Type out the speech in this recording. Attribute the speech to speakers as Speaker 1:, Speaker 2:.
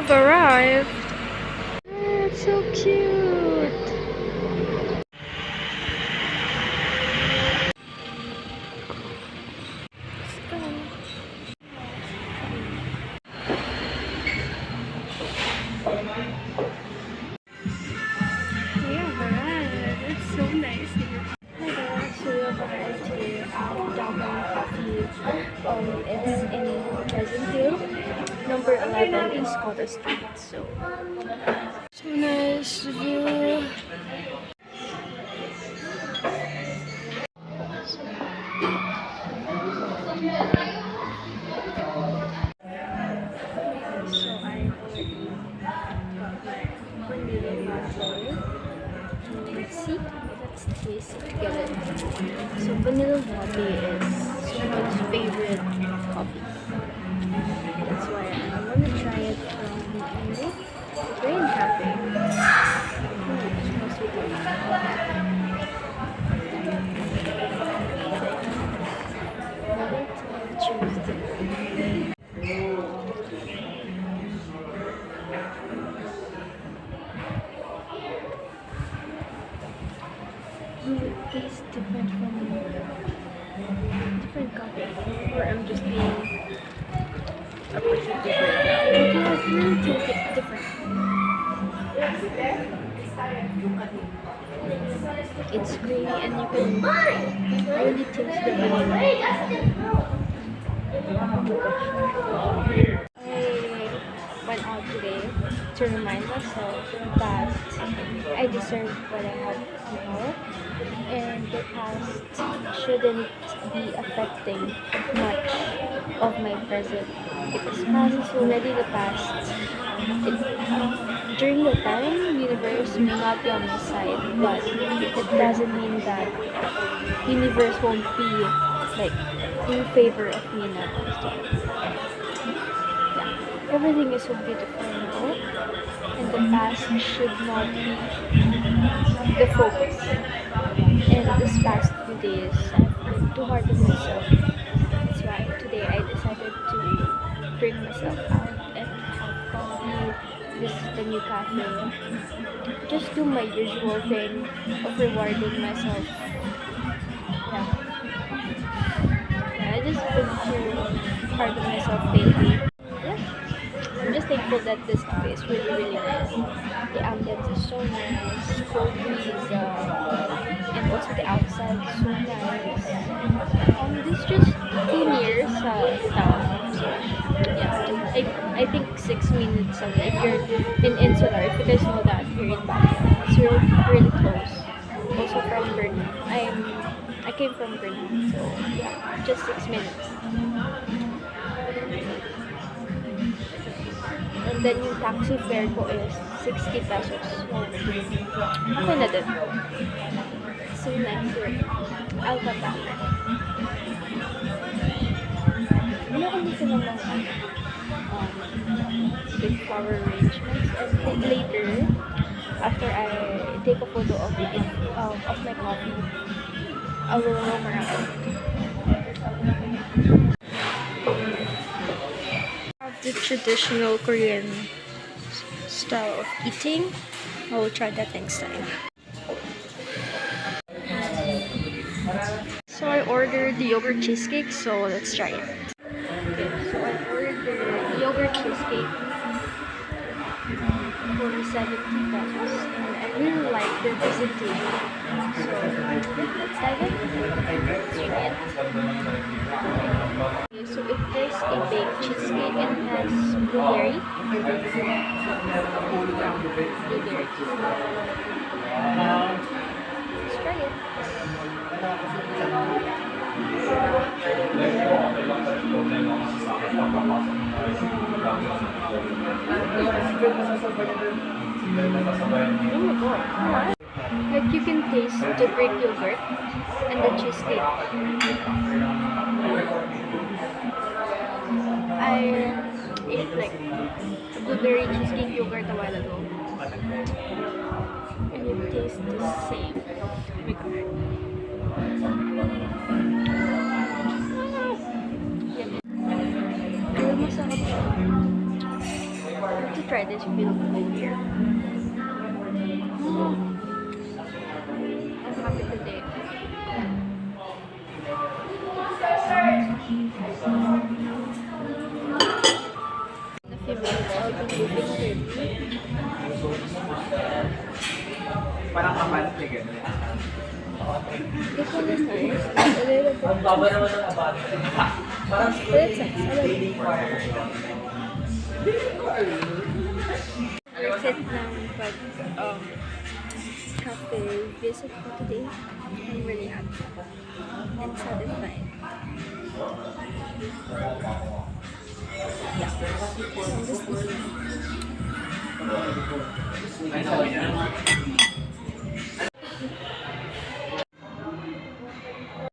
Speaker 1: have arrived. Oh, it's so cute. Let's go. We have arrived. It's so nice here. Hi guys, so we have arrived here at Dabang Coffee. It's in Pleasant Hill. Number 11 is Cotta Street. So nice view. So I already got my vanilla latte. Let's see. Let's taste it together. So vanilla latte is someone's favorite coffee. That's why I want to try it from the Green Cafe. It smells so good. It tastes different from different coffee, or I'm just being a person different now. It really tastes different. It's creamy and you can really taste the vanilla. I went out today to remind myself that I deserve what I have now, and the past shouldn't be affecting much of my present, because past is already the past. During the time, universe may not be on my side, but it doesn't mean that universe won't be like in favor of me now. So, yeah, everything is so beautiful now, and the past should not be the focus. And this past few days, I've been too hard on myself. That's why today I decided to bring myself out and have coffee, visit a new cafe, just do my usual thing of rewarding myself. Yeah, I just been too hard on myself lately. Yeah, I'm just thankful that this cafe is really, really nice. The ambience is so nice, cold breeze, and also the outside is so nice. This is just 2 years town. So yeah, I think 6 minutes away. If you're in Insular, if you guys know that here in Baguio, it's really, really close. Also from Burnham. I came from Burnham, so yeah, just 6 minutes. And then yung taxi fare ko is 60 pesos. So, okay na din. So nice here. I'll come back. Wala kami sila mga big flower arrangements. And then later, after I take a photo of my coffee, I will roam around. The traditional Korean style of eating. I will try that next time. So I ordered the yogurt cheesecake, so let's try it. Okay, so I ordered the yogurt cheesecake for 70 pesos, and I really like the presentation. So let's dive in. Let's try it. Okay, so it is a baked cheesecake and has blueberry. Let's try it. Oh my god. Like you can taste the Greek yogurt and the cheesecake. I ate like blueberry cheesecake yogurt a while ago, and it tastes the same. Oh my god. Pero masarap siya. I have to try this if you don't go here. I'm happy today. In a few minutes, I'll be leaving here.
Speaker 2: Parang kapante gano'n.
Speaker 1: This one is nice. A little bit. But it's nice. I like it. Worth it ng cafe visit ko today. I'm really happy and satisfied. Yeah. So I'm just eating.